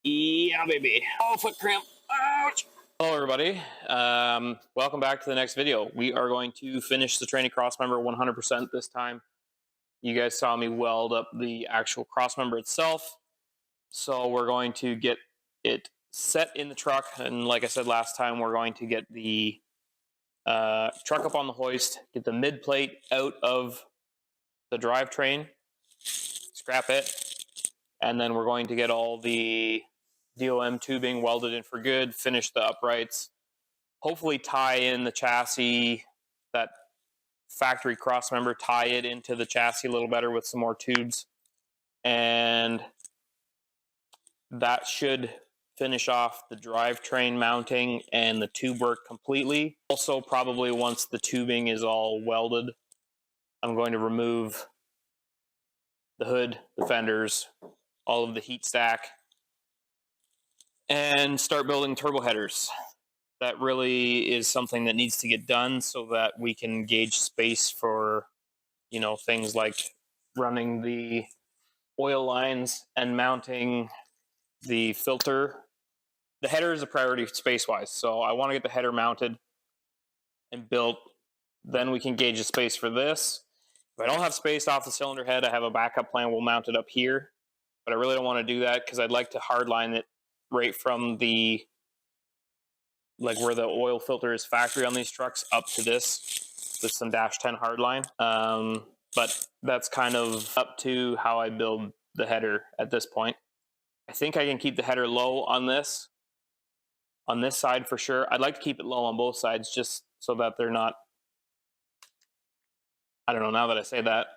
Yeah, baby. Oh, foot cramp. Ouch. Hello, everybody. Welcome back to the next video. We are going to finish the training crossmember 100% this time. You guys saw me weld up the actual crossmember itself. So we're going to get it set in the truck. And like I said last time, we're going to get the truck up on the hoist, get the mid plate out of the drivetrain, scrap it, and then we're going to get all the DOM tubing welded in for good, finish the uprights, hopefully tie in the chassis, that factory crossmember, tie it into the chassis a little better with some more tubes, and that should finish off the drivetrain mounting and the tube work completely. Also, probably once the tubing is all welded, I'm going to remove the hood, the fenders, all of the heat stack, and start building turbo headers. That really is something that needs to get done so that we can gauge space for, things like running the oil lines and mounting the filter. The header is a priority space-wise, so I want to get the header mounted and built. Then we can gauge the space for this. If I don't have space off the cylinder head, I have a backup plan. We'll mount it up here, but I really don't want to do that because I'd like to hardline it right from the, like where the oil filter is factory on these trucks, up to this with some -10 hardline. But that's kind of up to how I build the header at this point. I think I can keep the header low on this side for sure. I'd like to keep it low on both sides just so that they're not, I don't know, now that I say that,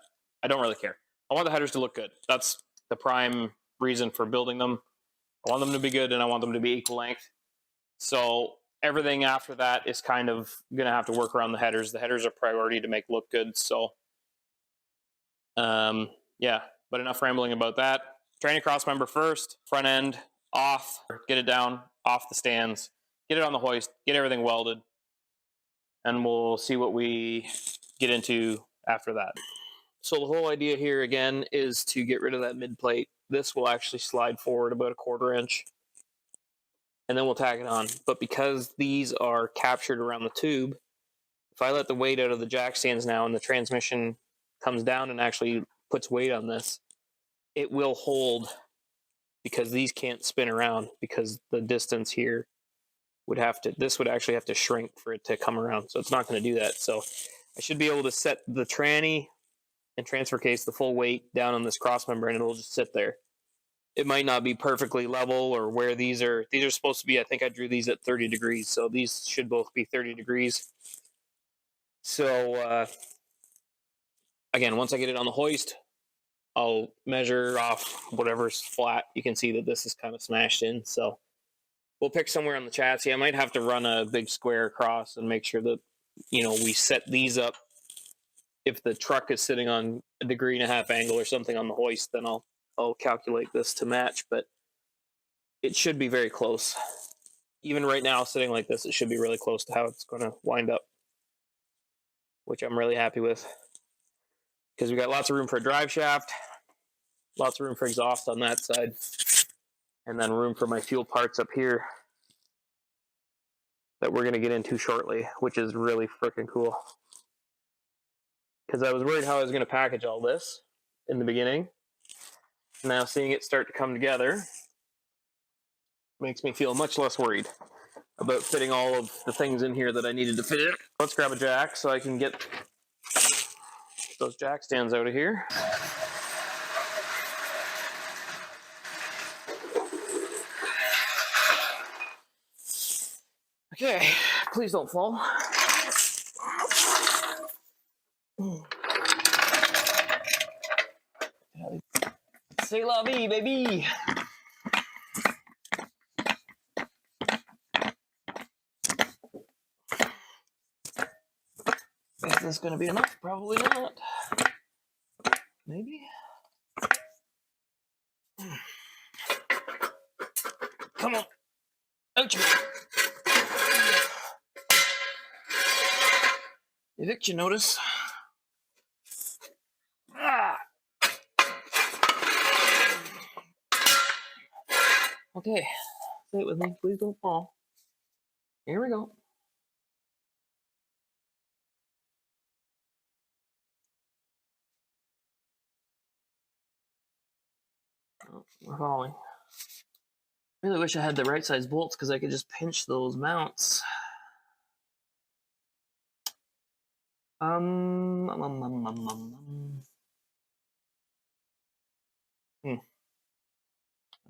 I don't really care. I want the headers to look good. That's the prime reason for building them. I want them to be good and I want them to be equal length. So everything after that is kind of going to have to work around the headers. The headers are priority to make look good. So, yeah, but enough rambling about that. Training crossmember first, front end off, get it down off the stands, get it on the hoist, get everything welded, and we'll see what we get into after that. So the whole idea here again is to get rid of that mid plate. This will actually slide forward about a 1/4 inch, and then we'll tack it on. But because these are captured around the tube, if I let the weight out of the jack stands now and the transmission comes down and actually puts weight on this, it will hold, because these can't spin around, because the distance here would have to, this would actually have to shrink for it to come around. So it's not going to do that. So I should be able to set the tranny and transfer case, the full weight, down on this crossmember, and it'll just sit there. It might not be perfectly level, or where these are supposed to be. I think I drew these at 30 degrees. So these should both be 30 degrees. So, again, once I get it on the hoist, I'll measure off whatever's flat. You can see that this is kind of smashed in. So we'll pick somewhere on the chassis. I might have to run a big square across and make sure that, we set these up. If the truck is sitting on a 1.5 degree angle or something on the hoist, then I'll calculate this to match, but it should be very close. Even right now, sitting like this, it should be really close to how it's going to wind up, which I'm really happy with, because we got lots of room for a drive shaft, lots of room for exhaust on that side, and then room for my fuel parts up here that we're going to get into shortly, which is really freaking cool. Because I was worried how I was going to package all this in the beginning. Now seeing it start to come together makes me feel much less worried about fitting all of the things in here that I needed to fit. Let's grab a jack so I can get those jack stands out of here. Okay, please don't fall. C'est la vie, baby. Is this going to be enough? Probably not. Maybe. Come on. Ouch. Eviction notice. Okay, say it with me. Please don't fall. Here we go. Oh, we're falling. Really wish I had the right size bolts because I could just pinch those mounts. I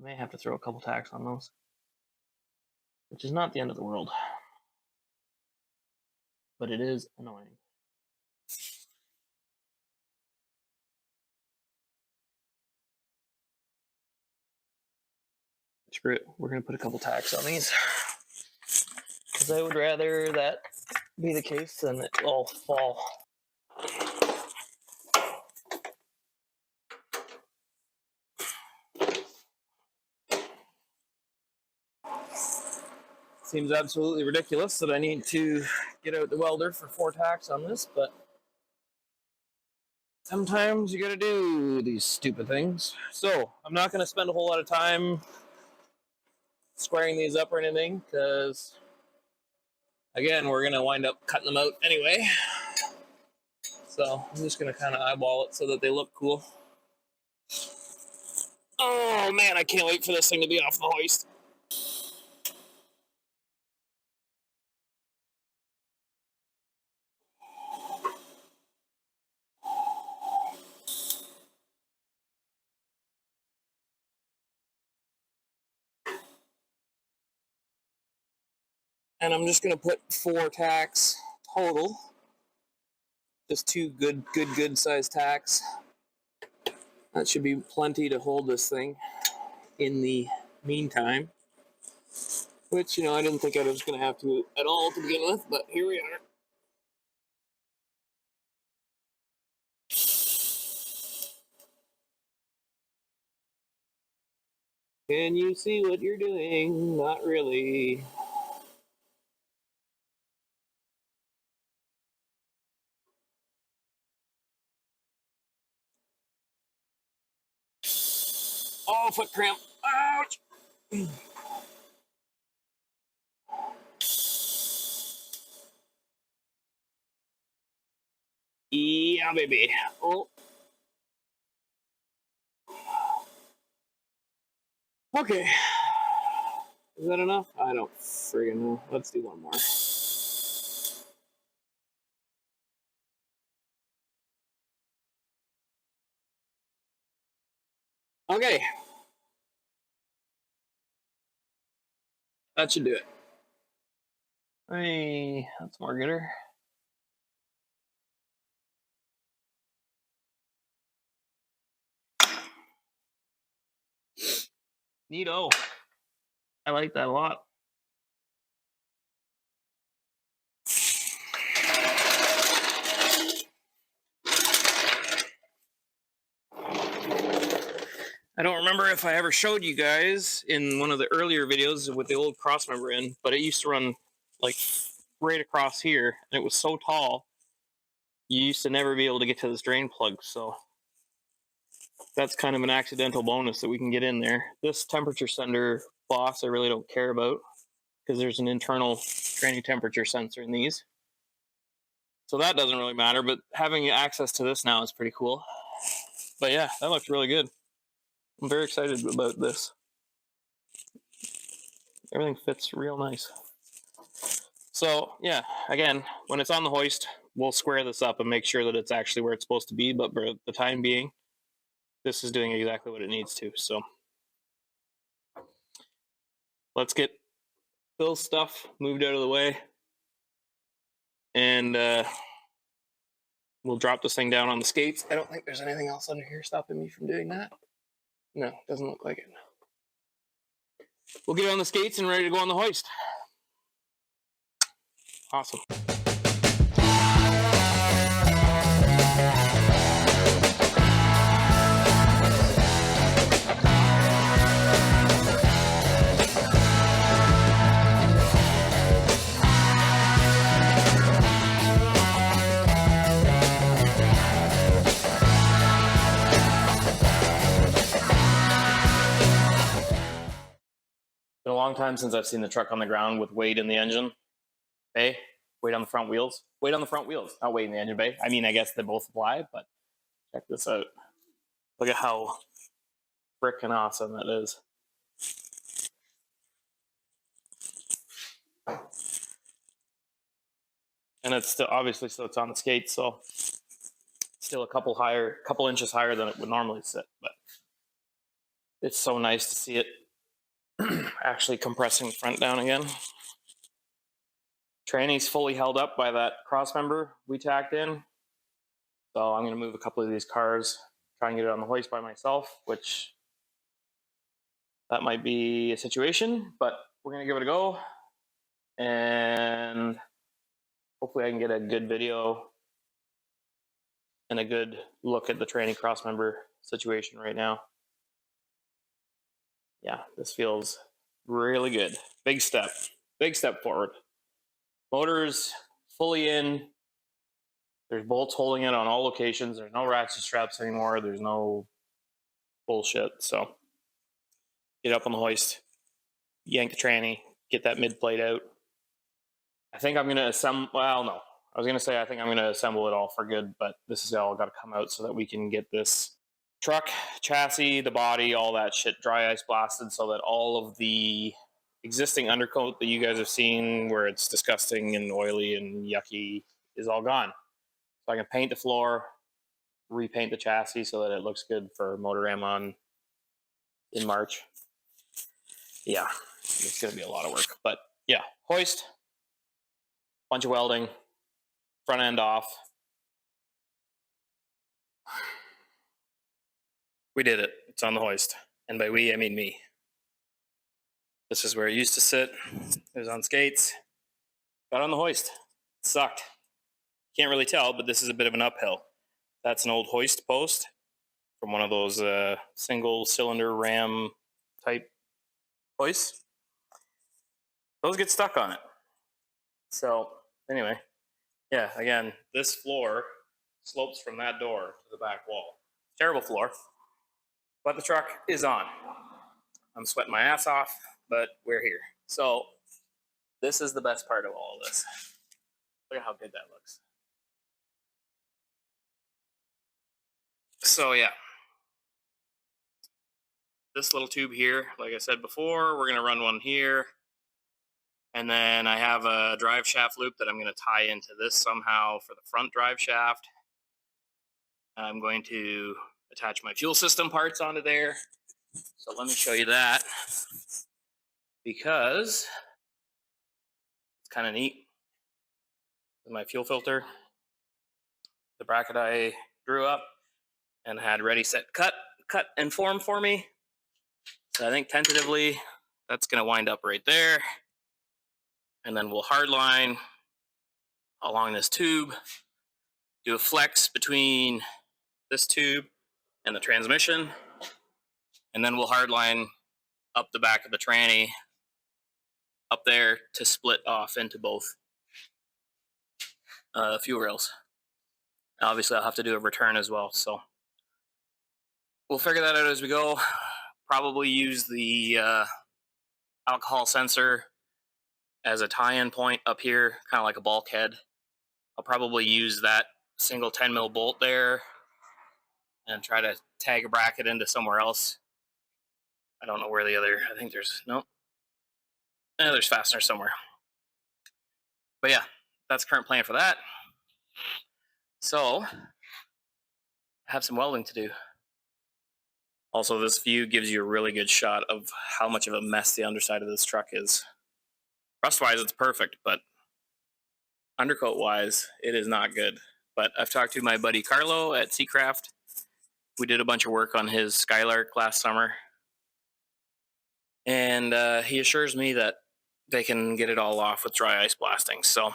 may have to throw a couple tacks on those, which is not the end of the world, but it is annoying. Screw it, we're gonna put a couple tacks on these because I would rather that be the case than it all fall. Seems absolutely ridiculous that I need to get out the welder for 4 tacks on this, but sometimes you gotta do these stupid things. So I'm not gonna spend a whole lot of time squaring these up or anything, because again, we're gonna wind up cutting them out anyway. So I'm just gonna kind of eyeball it so that they look cool. Oh man, I can't wait for this thing to be off the hoist. And I'm just gonna put 4 tacks total. Just 2 good sized tacks. That should be plenty to hold this thing in the meantime. Which, I didn't think I was gonna have to at all to begin with, but here we are. Can you see what you're doing? Not really. Oh, foot cramp. Ouch! Yeah, baby. Oh. Okay. Is that enough? I don't friggin' know. Let's do one more. Okay. That should do it. Hey, that's more gooder. Neato. I like that a lot. I don't remember if I ever showed you guys in one of the earlier videos with the old crossmember in, but it used to run like right across here, and it was so tall, you used to never be able to get to this drain plug, so that's kind of an accidental bonus that we can get in there. This temperature sender boss I really don't care about, because there's an internal draining temperature sensor in these. So that doesn't really matter, but having access to this now is pretty cool. But yeah, that looks really good. I'm very excited about this. Everything fits real nice. So yeah, again, when it's on the hoist, we'll square this up and make sure that it's actually where it's supposed to be, but for the time being, this is doing exactly what it needs to. So let's get Phil's stuff moved out of the way, and we'll drop this thing down on the skates. I don't think there's anything else under here stopping me from doing that. No, doesn't look like it. We'll get on the skates and ready to go on the hoist. Awesome. Been a long time since I've seen the truck on the ground with weight in the engine bay, weight on the front wheels, not weight in the engine bay. I mean, I guess they both apply, but check this out. Look at how freaking awesome that is. And it's still, obviously, so it's on the skates, so still a couple inches higher than it would normally sit, but it's so nice to see it actually compressing the front down again. Tranny's fully held up by that cross member we tacked in. So I'm going to move a couple of these cars, try and get it on the hoist by myself, which that might be a situation, but we're going to give it a go. And hopefully I can get a good video and a good look at the Tranny cross member situation right now. Yeah, this feels really good. Big step forward. Motor's fully in. There's bolts holding it on all locations. There's no ratchet straps anymore. There's no bullshit. So get up on the hoist, yank the tranny, get that mid plate out. I think I'm going to assemble, well, no. I was going to say I think I'm going to assemble it all for good, but this is all got to come out so that we can get this truck, chassis, the body, all that shit dry ice blasted so that all of the existing undercoat that you guys have seen where it's disgusting and oily and yucky is all gone. So I can paint the floor, repaint the chassis so that it looks good for Motor-Am on in March. Yeah, it's going to be a lot of work. But yeah, hoist, bunch of welding, front end off. We did it. It's on the hoist. And by we, I mean me. This is where it used to sit. It was on skates. Got on the hoist. It sucked. Can't really tell, but this is a bit of an uphill. That's an old hoist post from one of those single cylinder ram type hoists. Those get stuck on it. So anyway, yeah, again, this floor slopes from that door to the back wall. Terrible floor, but the truck is on. I'm sweating my ass off, but we're here. So this is the best part of all of this. Look at how good that looks. So yeah, this little tube here, like I said before, we're going to run one here. And then I have a drive shaft loop that I'm going to tie into this somehow for the front drive shaft. I'm going to attach my fuel system parts onto there. So let me show you that because it's kind of neat. My fuel filter, the bracket I drew up and had ready, set, cut and form for me. So I think tentatively that's going to wind up right there. And then we'll hardline along this tube, do a flex between this tube and the transmission, and then we'll hardline up the back of the tranny up there to split off into both fuel rails. Obviously, I'll have to do a return as well, so we'll figure that out as we go. Probably use the alcohol sensor as a tie-in point up here, kind of like a bulkhead. I'll probably use that single 10 mil bolt there and try to tag a bracket into somewhere else. I don't know where the other, I think there's, nope. There's fastener somewhere. But yeah, that's the current plan for that. So, I have some welding to do. Also, this view gives you a really good shot of how much of a mess the underside of this truck is. Rust-wise, it's perfect, but undercoat-wise, it is not good. But I've talked to my buddy Carlo at Seacraft. We did a bunch of work on his Skylark last summer. And he assures me that they can get it all off with dry ice blasting. So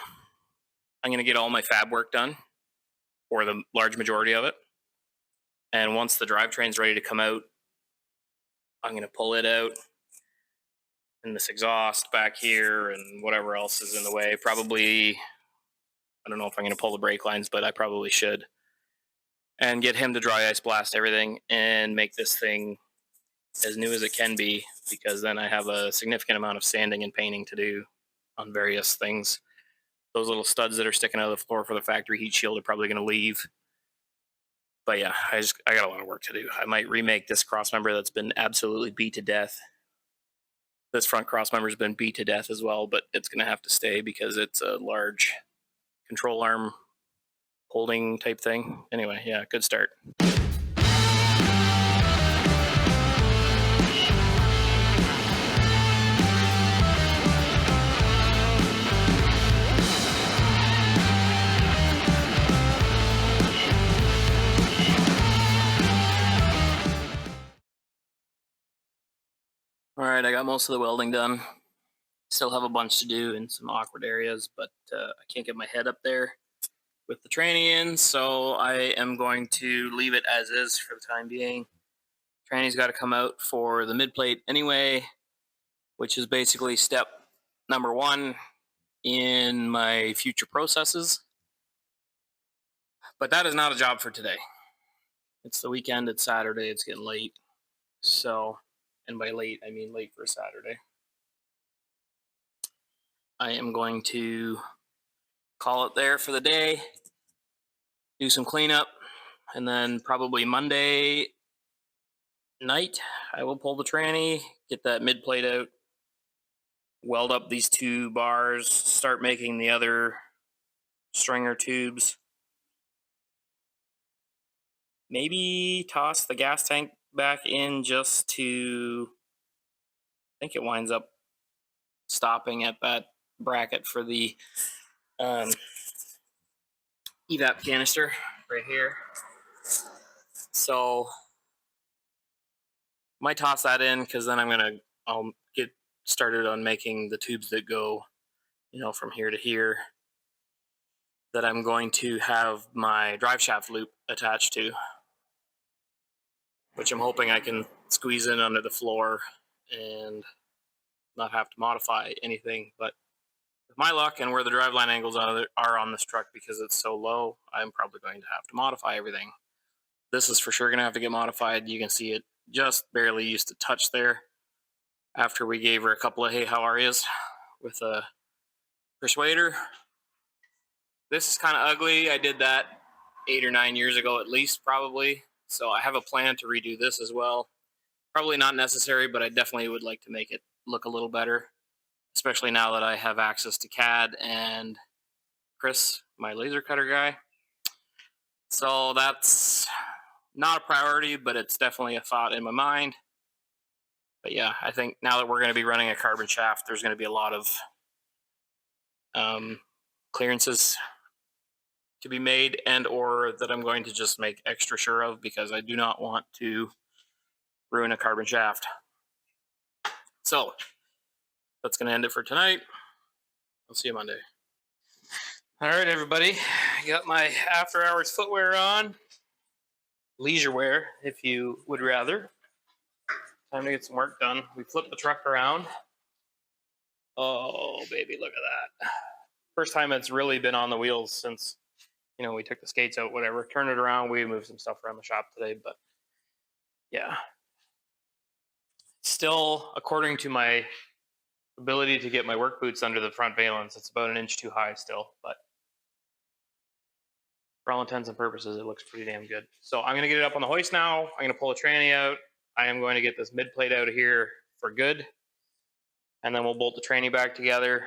I'm going to get all my fab work done, or the large majority of it. And once the drivetrain's ready to come out, I'm going to pull it out, and this exhaust back here and whatever else is in the way. Probably, I don't know if I'm going to pull the brake lines, but I probably should. And get him to dry ice blast everything and make this thing as new as it can be, because then I have a significant amount of sanding and painting to do on various things. Those little studs that are sticking out of the floor for the factory heat shield are probably going to leave. But yeah, I got a lot of work to do. I might remake this cross member that's been absolutely beat to death. This front cross member has been beat to death as well, but it's going to have to stay because it's a large control arm holding type thing. Anyway, yeah, good start. All right, I got most of the welding done. Still have a bunch to do in some awkward areas, but I can't get my head up there with the tranny in, so I am going to leave it as is for the time being. Tranny's got to come out for the mid plate anyway, which is basically step number 1 in my future processes. But that is not a job for today. It's the weekend, it's Saturday, it's getting late. So, and by late, I mean late for Saturday. I am going to call it there for the day, do some cleanup, and then probably Monday night, I will pull the tranny, get that mid plate out, weld up these 2 bars, start making the other stringer tubes. Maybe toss the gas tank back in just to, I think it winds up stopping at that bracket for the evap canister right here. So might toss that in because then I'll get started on making the tubes that go, from here to here, that I'm going to have my drive shaft loop attached to, which I'm hoping I can squeeze in under the floor and not have to modify anything. But with my luck and where the driveline angles are on this truck, because it's so low, I'm probably going to have to modify everything. This is for sure going to have to get modified. You can see it just barely used to touch there after we gave her a couple of hey how are yous with a persuader. This is kind of ugly. I did that 8 or 9 years ago at least, probably. So I have a plan to redo this as well. Probably not necessary, but I definitely would like to make it look a little better, especially now that I have access to CAD and Chris, my laser cutter guy. So that's not a priority, but it's definitely a thought in my mind. But yeah, I think now that we're going to be running a carbon shaft, there's going to be a lot of clearances to be made, and or that I'm going to just make extra sure of, because I do not want to ruin a carbon shaft. So that's going to end it for tonight. I'll see you Monday. All right, everybody. I got my after hours footwear on. Leisure wear, if you would rather. Time to get some work done. We flipped the truck around. Oh, baby, look at that. First time it's really been on the wheels since, we took the skates out, whatever. Turned it around. We moved some stuff around the shop today, but yeah. Still, according to my ability to get my work boots under the front valence, it's about 1 inch too high still, but for all intents and purposes, it looks pretty damn good. So I'm going to get it up on the hoist now. I'm going to pull the tranny out. I am going to get this mid plate out of here for good. And then we'll bolt the tranny back together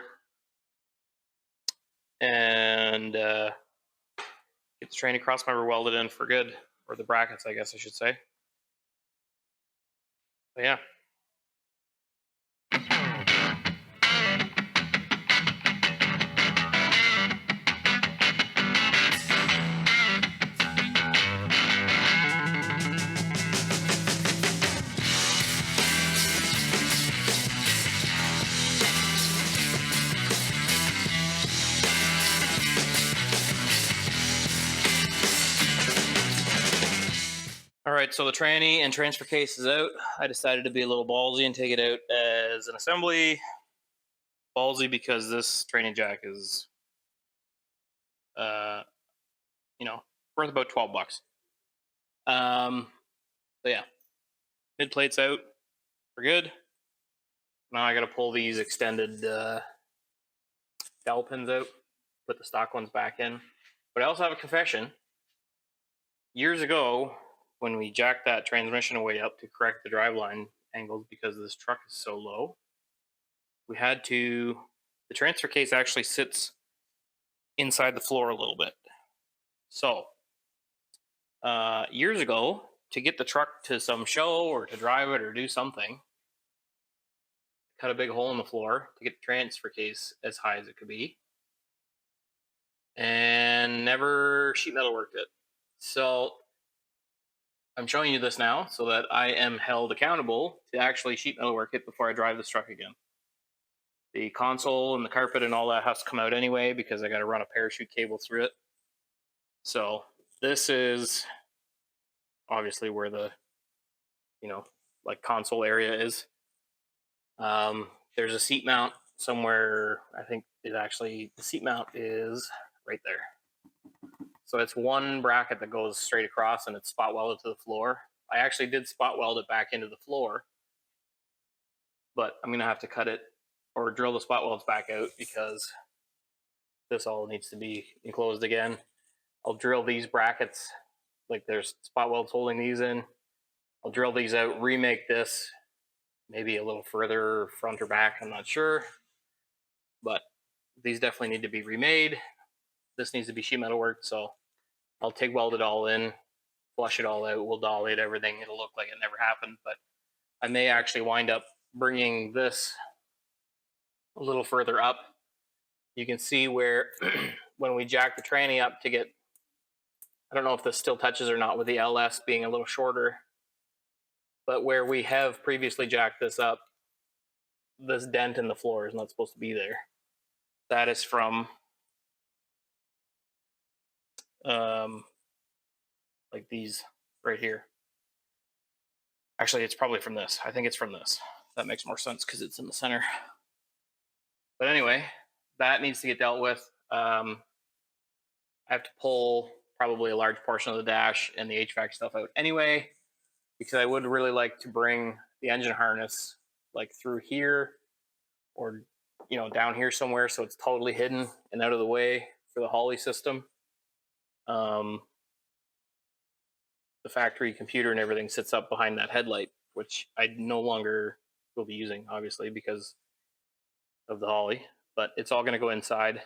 and get the tranny cross member welded in for good, or the brackets, I guess I should say. But yeah. All right, so the tranny and transfer case is out. I decided to be a little ballsy and take it out as an assembly. Ballsy because this tranny jack is, worth about $12. So yeah, mid plate's out. We're good. Now I got to pull these extended dowel pins out, put the stock ones back in. But I also have a confession. Years ago, when we jacked that transmission away up to correct the driveline angles because this truck is so low, we had to, the transfer case actually sits inside the floor a little bit. So years ago, to get the truck to some show or to drive it or do something, cut a big hole in the floor to get the transfer case as high as it could be, and never sheet metal worked it. So I'm showing you this now so that I am held accountable to actually sheet metal work it before I drive this truck again. The console and the carpet and all that has to come out anyway because I got to run a parachute cable through it. So this is obviously where the, like console area is. There's a seat mount somewhere. I think it actually, the seat mount is right there. So it's one bracket that goes straight across and it's spot welded to the floor. I actually did spot weld it back into the floor, but I'm gonna have to cut it or drill the spot welds back out because this all needs to be enclosed again. I'll drill these brackets, like there's spot welds holding these in. I'll drill these out, remake this, maybe a little further front or back, I'm not sure. But these definitely need to be remade. This needs to be sheet metal worked, so I'll TIG weld it all in, flush it all out, we'll dolly everything. It'll look like it never happened, but I may actually wind up bringing this a little further up. You can see where when we jack the tranny up to get, I don't know if this still touches or not with the LS being a little shorter, but where we have previously jacked this up, this dent in the floor is not supposed to be there. That is from like these right here. Actually, it's probably from this. I think it's from this. That makes more sense because it's in the center. But anyway, that needs to get dealt with. I have to pull probably a large portion of the dash and the HVAC stuff out anyway, because I would really like to bring the engine harness like through here or down here somewhere so it's totally hidden and out of the way for the Holly system. The factory computer and everything sits up behind that headlight, which I no longer will be using, obviously, because of the Holly, but it's all going to go inside.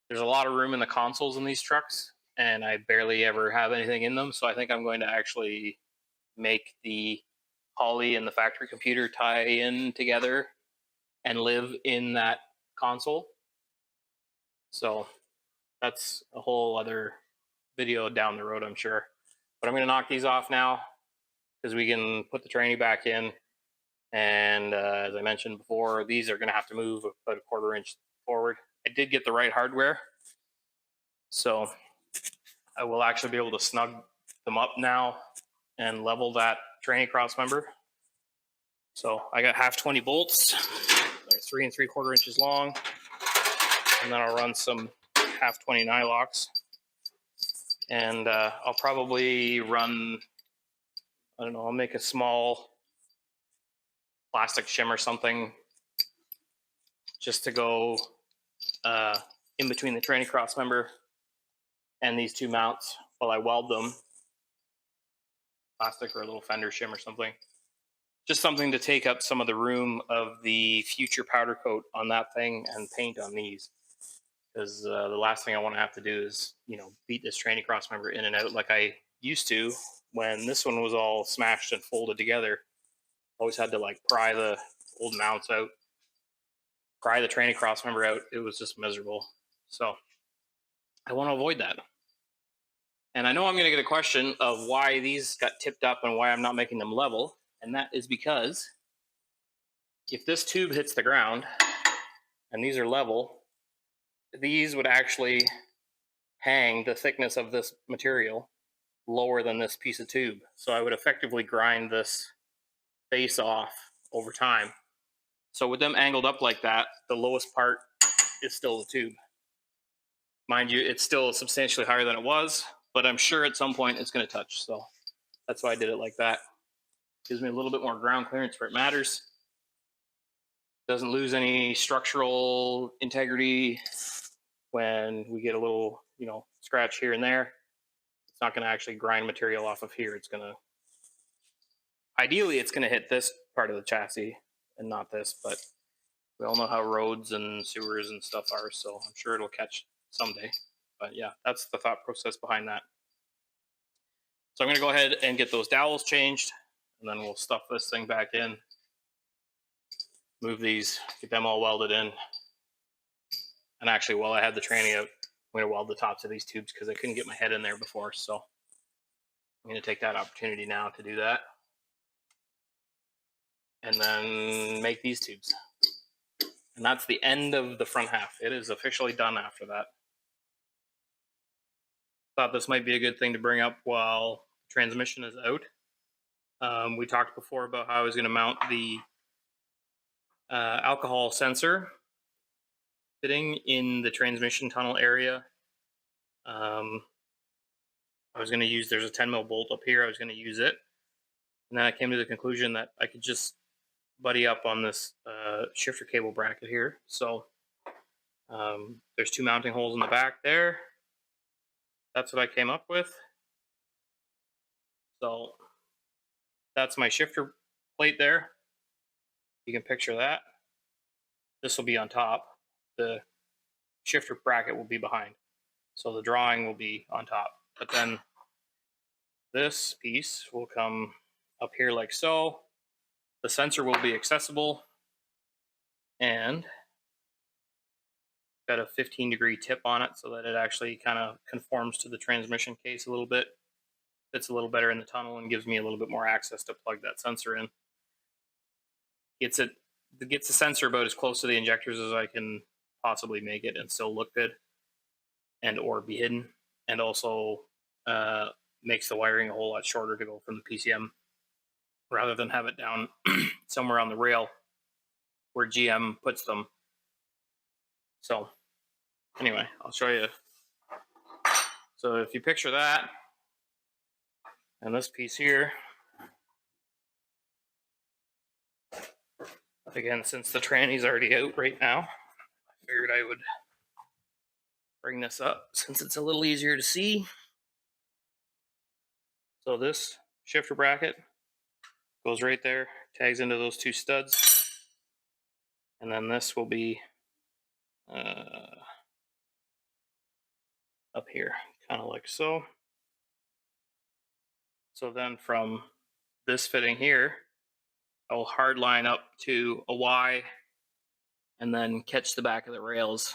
There's a lot of room in the consoles in these trucks, and I barely ever have anything in them, so I think I'm going to actually make the Holly and the factory computer tie in together and live in that console. So that's a whole other video down the road, I'm sure. But I'm going to knock these off now because we can put the tranny back in. And as I mentioned before, these are going to have to move about a 1/4 inch forward. I did get the right hardware, so I will actually be able to snug them up now and level that tranny cross member. So I got 1/2 bolts. They're 3 3/4 inches long, and then I'll run some 1/2 nylocks. And I'll probably run, I don't know, I'll make a small plastic shim or something just to go in between the tranny cross member and these two mounts while I weld them. Plastic or a little fender shim or something. Just something to take up some of the room of the future powder coat on that thing and paint on these. Because the last thing I want to have to do is, beat this tranny cross member in and out like I used to when this one was all smashed and folded together. Always had to like pry the old mounts out, pry the tranny cross member out. It was just miserable. So I want to avoid that. And I know I'm going to get a question of why these got tipped up and why I'm not making them level. And that is because if this tube hits the ground and these are level, these would actually hang the thickness of this material lower than this piece of tube. So I would effectively grind this face off over time. So with them angled up like that, the lowest part is still the tube. Mind you, it's still substantially higher than it was, but I'm sure at some point it's going to touch. So that's why I did it like that. Gives me a little bit more ground clearance where it matters. Doesn't lose any structural integrity when we get a little, scratch here and there. It's not going to actually grind material off of here. It's going to, ideally, it's going to hit this part of the chassis and not this, but we all know how roads and sewers and stuff are, so I'm sure it'll catch someday. But yeah, that's the thought process behind that. So I'm going to go ahead and get those dowels changed, and then we'll stuff this thing back in, move these, get them all welded in. And actually, while I had the tranny out, I'm going to weld the tops of these tubes because I couldn't get my head in there before. So I'm going to take that opportunity now to do that. And then make these tubes. And that's the end of the front half. It is officially done after that. Thought this might be a good thing to bring up while the transmission is out. We talked before about how I was going to mount the alcohol sensor fitting in the transmission tunnel area. I was going to use, there's a 10 mil bolt up here. I was going to use it. And then I came to the conclusion that I could just buddy up on this shifter cable bracket here. So there's 2 mounting holes in the back there. That's what I came up with. So that's my shifter plate there. You can picture that. This will be on top. The shifter bracket will be behind. So the drawing will be on top. But then this piece will come up here like so. The sensor will be accessible. And got a 15-degree tip on it so that it actually kind of conforms to the transmission case a little bit. Fits a little better in the tunnel and gives me a little bit more access to plug that sensor in. Gets the sensor about as close to the injectors as I can possibly make it and still look good and or be hidden, and also makes the wiring a whole lot shorter to go from the PCM rather than have it down somewhere on the rail where GM puts them. So anyway, I'll show you. So if you picture that, and this piece here, again, since the tranny's already out right now, I figured I would bring this up since it's a little easier to see. So this shifter bracket goes right there, tags into those 2 studs, and then this will be up here, kind of like so. So then from this fitting here, I will hard line up to a Y and then catch the back of the rails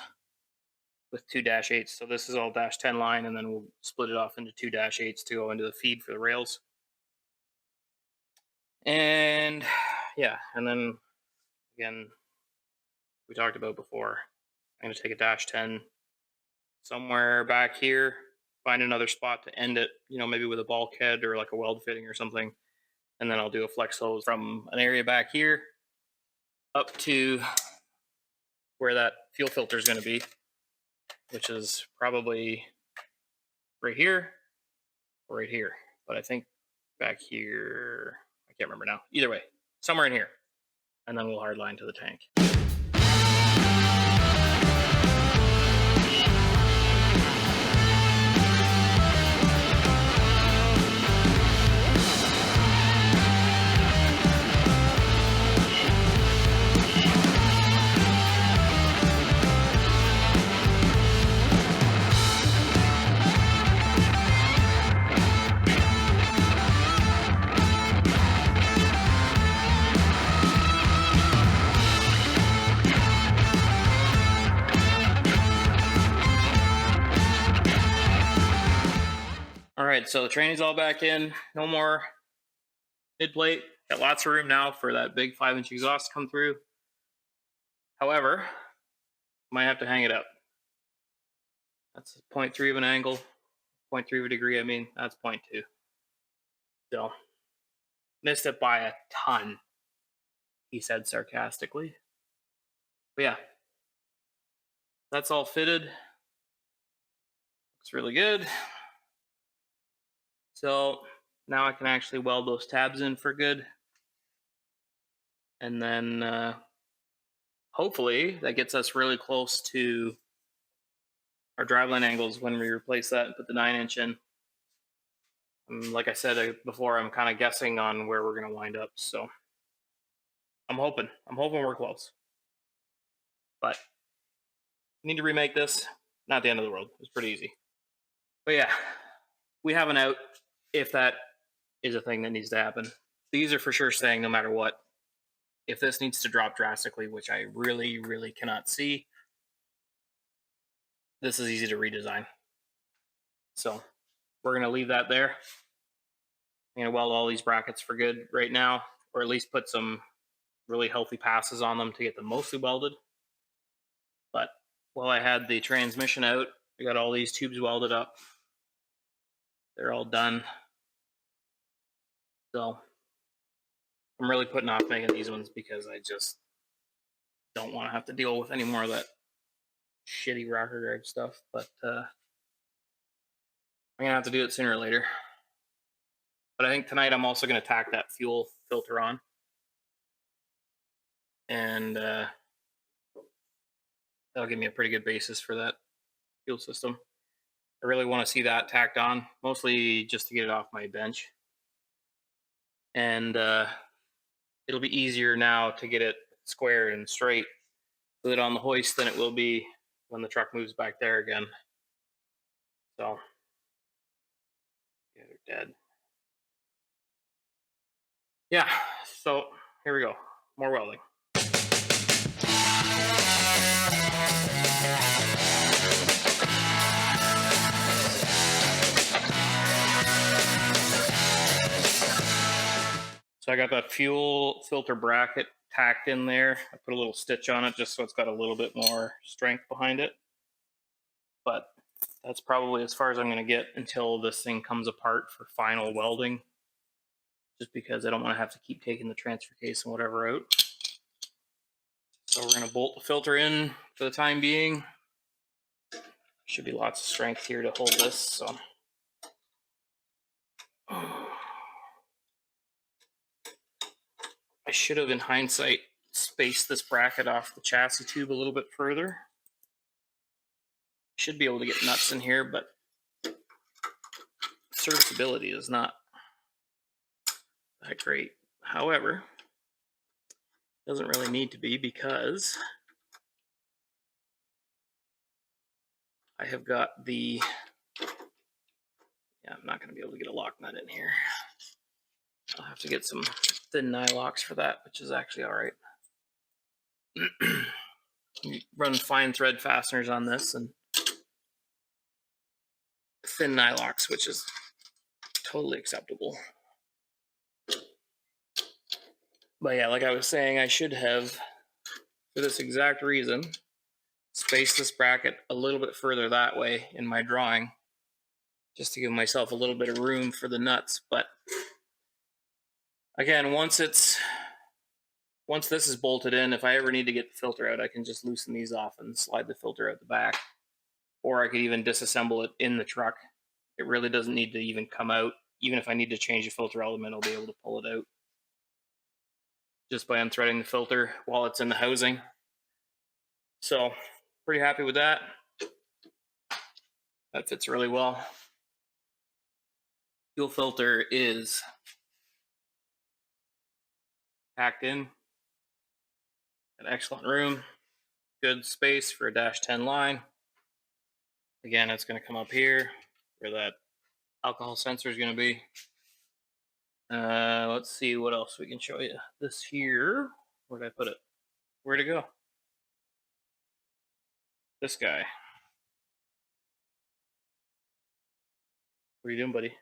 with 2 -8s. So this is all -10 line, and then we'll split it off into 2 -8s to go into the feed for the rails. And yeah, and then again, we talked about before, I'm going to take a -10 somewhere back here, find another spot to end it, maybe with a bulkhead or like a weld fitting or something. And then I'll do a flex hose from an area back here up to where that fuel filter is going to be, which is probably right here or right here. But I think back here, I can't remember now. Either way, somewhere in here. And then we'll hard line to the tank. All right, so the training's all back in. No more mid plate. Got lots of room now for that big 5-inch exhaust to come through. However, might have to hang it up. That's 0.3 of an angle, 0.3 of a degree. I mean, that's 0.2. So missed it by a ton, he said sarcastically. But yeah, that's all fitted. Looks really good. So now I can actually weld those tabs in for good. And then hopefully that gets us really close to our driveline angles when we replace that and put the 9-inch in. Like I said before, I'm kind of guessing on where we're going to wind up. So I'm hoping we're close. But we need to remake this. Not the end of the world. It's pretty easy. But yeah, we have an out if that is a thing that needs to happen. These are for sure staying no matter what. If this needs to drop drastically, which I really, really cannot see, this is easy to redesign. So we're going to leave that there. I'm going to weld all these brackets for good right now, or at least put some really healthy passes on them to get them mostly welded. But while I had the transmission out, I got all these tubes welded up. They're all done. So I'm really putting off making these ones because I just don't want to have to deal with any more of that shitty rocker guard stuff. But I'm going to have to do it sooner or later. But I think tonight I'm also going to tack that fuel filter on. And that'll give me a pretty good basis for that fuel system. I really want to see that tacked on, mostly just to get it off my bench. And it'll be easier now to get it square and straight with it on the hoist than it will be when the truck moves back there again. So, yeah, they're dead. Yeah, so here we go. More welding. So I got that fuel filter bracket tacked in there. I put a little stitch on it just so it's got a little bit more strength behind it. But that's probably as far as I'm going to get until this thing comes apart for final welding. Just because I don't want to have to keep taking the transfer case and whatever out. So we're going to bolt the filter in for the time being. Should be lots of strength here to hold this. So I should have, in hindsight, spaced this bracket off the chassis tube a little bit further. Should be able to get nuts in here, but serviceability is not that great. However, it doesn't really need to be because I have got the, I'm not going to be able to get a lock nut in here. I'll have to get some thin nylocks for that, which is actually all right. Run fine thread fasteners on this and thin nylocks, which is totally acceptable. But yeah, like I was saying, I should have, for this exact reason, spaced this bracket a little bit further that way in my drawing, just to give myself a little bit of room for the nuts. But again, once this is bolted in, if I ever need to get the filter out, I can just loosen these off and slide the filter out the back. Or I could even disassemble it in the truck. It really doesn't need to even come out. Even if I need to change the filter element, I'll be able to pull it out just by unthreading the filter while it's in the housing. So pretty happy with that. That fits really well. Fuel filter is packed in. An excellent room. Good space for a -10 line. Again, it's going to come up here where that alcohol sensor is going to be. Let's see what else we can show you. This here, where did I put it? Where'd it go? This guy. What are you doing, buddy?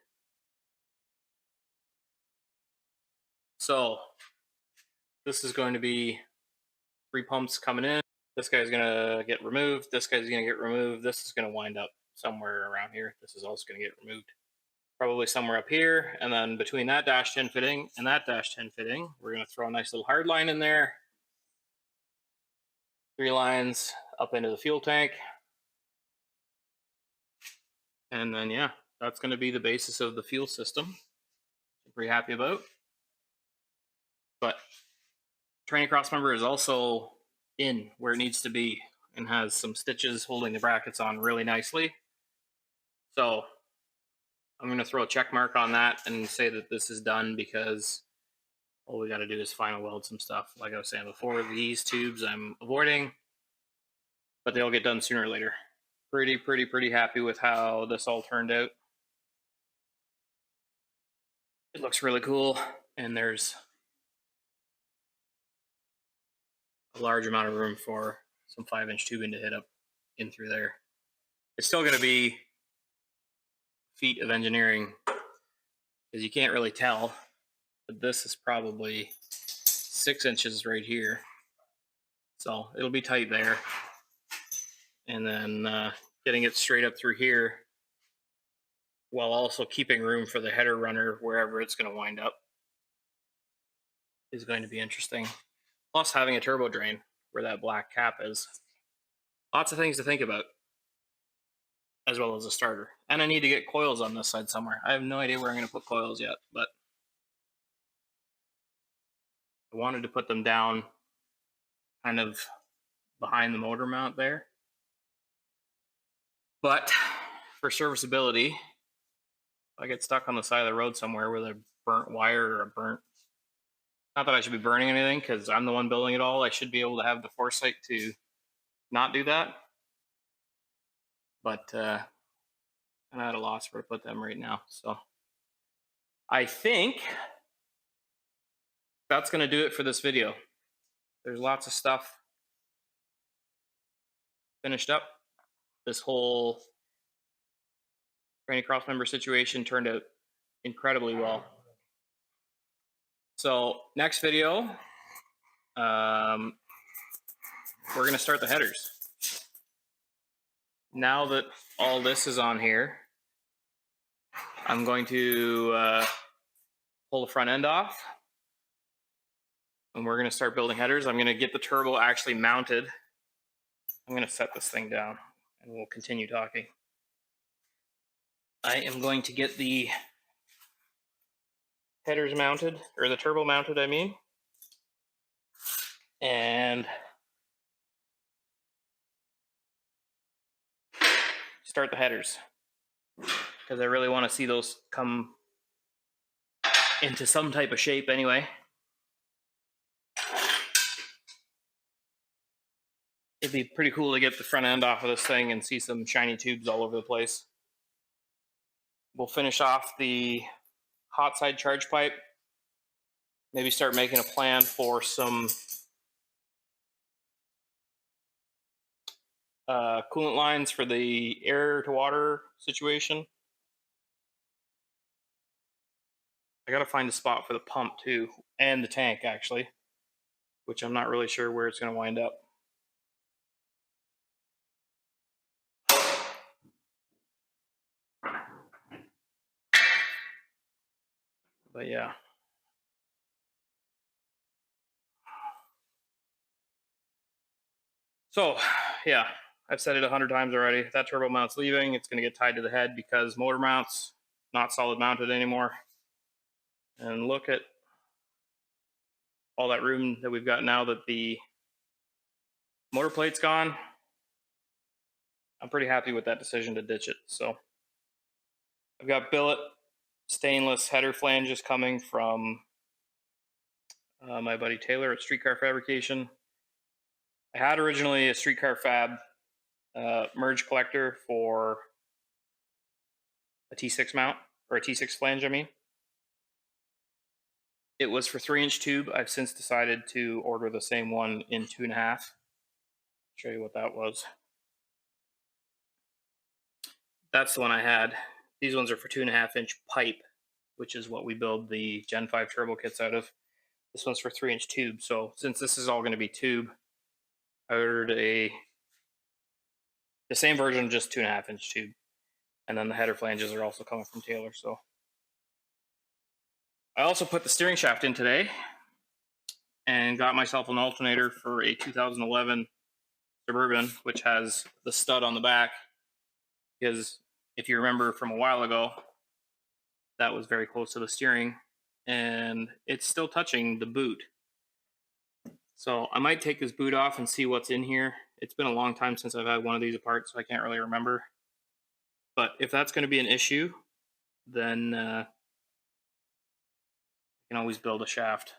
So this is going to be 3 pumps coming in. This guy's going to get removed. This guy's going to get removed. This is going to wind up somewhere around here. This is also going to get removed. Probably somewhere up here. And then between that -10 fitting and that -10 fitting, we're going to throw a nice little hard line in there. 3 lines up into the fuel tank. And then, yeah, that's going to be the basis of the fuel system. I'm pretty happy about. But training crossmember is also in where it needs to be and has some stitches holding the brackets on really nicely. So I'm going to throw a check mark on that and say that this is done, because all we got to do is final weld some stuff. Like I was saying before, these tubes I'm avoiding, but they'll get done sooner or later. Pretty happy with how this all turned out. It looks really cool, and there's a large amount of room for some 5-inch tubing to hit up in through there. It's still going to be a feat of engineering, because you can't really tell, but this is probably 6 inches right here, so it'll be tight there. And then getting it straight up through here while also keeping room for the header runner wherever it's going to wind up is going to be interesting. Plus having a turbo drain where that black cap is. Lots of things to think about, as well as a starter. And I need to get coils on this side somewhere. I have no idea where I'm going to put coils yet, but I wanted to put them down kind of behind the motor mount there. But for serviceability, if I get stuck on the side of the road somewhere with a burnt wire or a burnt, not that I should be burning anything because I'm the one building it all, I should be able to have the foresight to not do that. But I'm at a loss where to put them right now. So I think that's going to do it for this video. There's lots of stuff finished up. This whole training crossmember situation turned out incredibly well. So next video, we're going to start the headers. Now that all this is on here, I'm going to pull the front end off, and we're going to start building headers. I'm going to get the turbo actually mounted. I'm going to set this thing down, and we'll continue talking. I am going to get the headers mounted, or the turbo mounted, I mean, and start the headers, because I really want to see those come into some type of shape anyway. It'd be pretty cool to get the front end off of this thing and see some shiny tubes all over the place. We'll finish off the hot side charge pipe, maybe start making a plan for some coolant lines for the air to water situation. I gotta find a spot for the pump too, and the tank actually, which I'm not really sure where it's gonna wind up. But yeah. So yeah, I've said it 100 times already. That turbo mount's leaving. It's gonna get tied to the head because motor mount's not solid mounted anymore. And look at all that room that we've got now that the motor plate's gone. I'm pretty happy with that decision to ditch it. So I've got billet stainless header flanges coming from my buddy Taylor at Streetcar Fabrication. I had originally a Streetcar Fab merge collector for a T6 mount, or a T6 flange, I mean. It was for 3-inch tube. I've since decided to order the same one in 2.5. Show you what that was. That's the one I had. These ones are for 2.5-inch pipe, which is what we build the Gen 5 turbo kits out of. This one's for 3-inch tube. So since this is all going to be tube, I ordered the same version, just 2.5-inch tube. And then the header flanges are also coming from Taylor. So I also put the steering shaft in today and got myself an alternator for a 2011 Suburban, which has the stud on the back, because if you remember from a while ago, that was very close to the steering and it's still touching the boot. So I might take this boot off and see what's in here. It's been a long time since I've had one of these apart, so I can't really remember. But if that's going to be an issue, then I can always build a shaft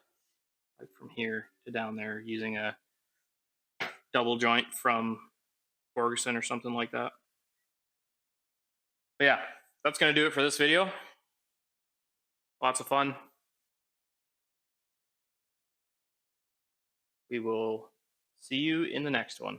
like from here to down there using a double joint from Ferguson or something like that. But yeah, that's going to do it for this video. Lots of fun. We will see you in the next one.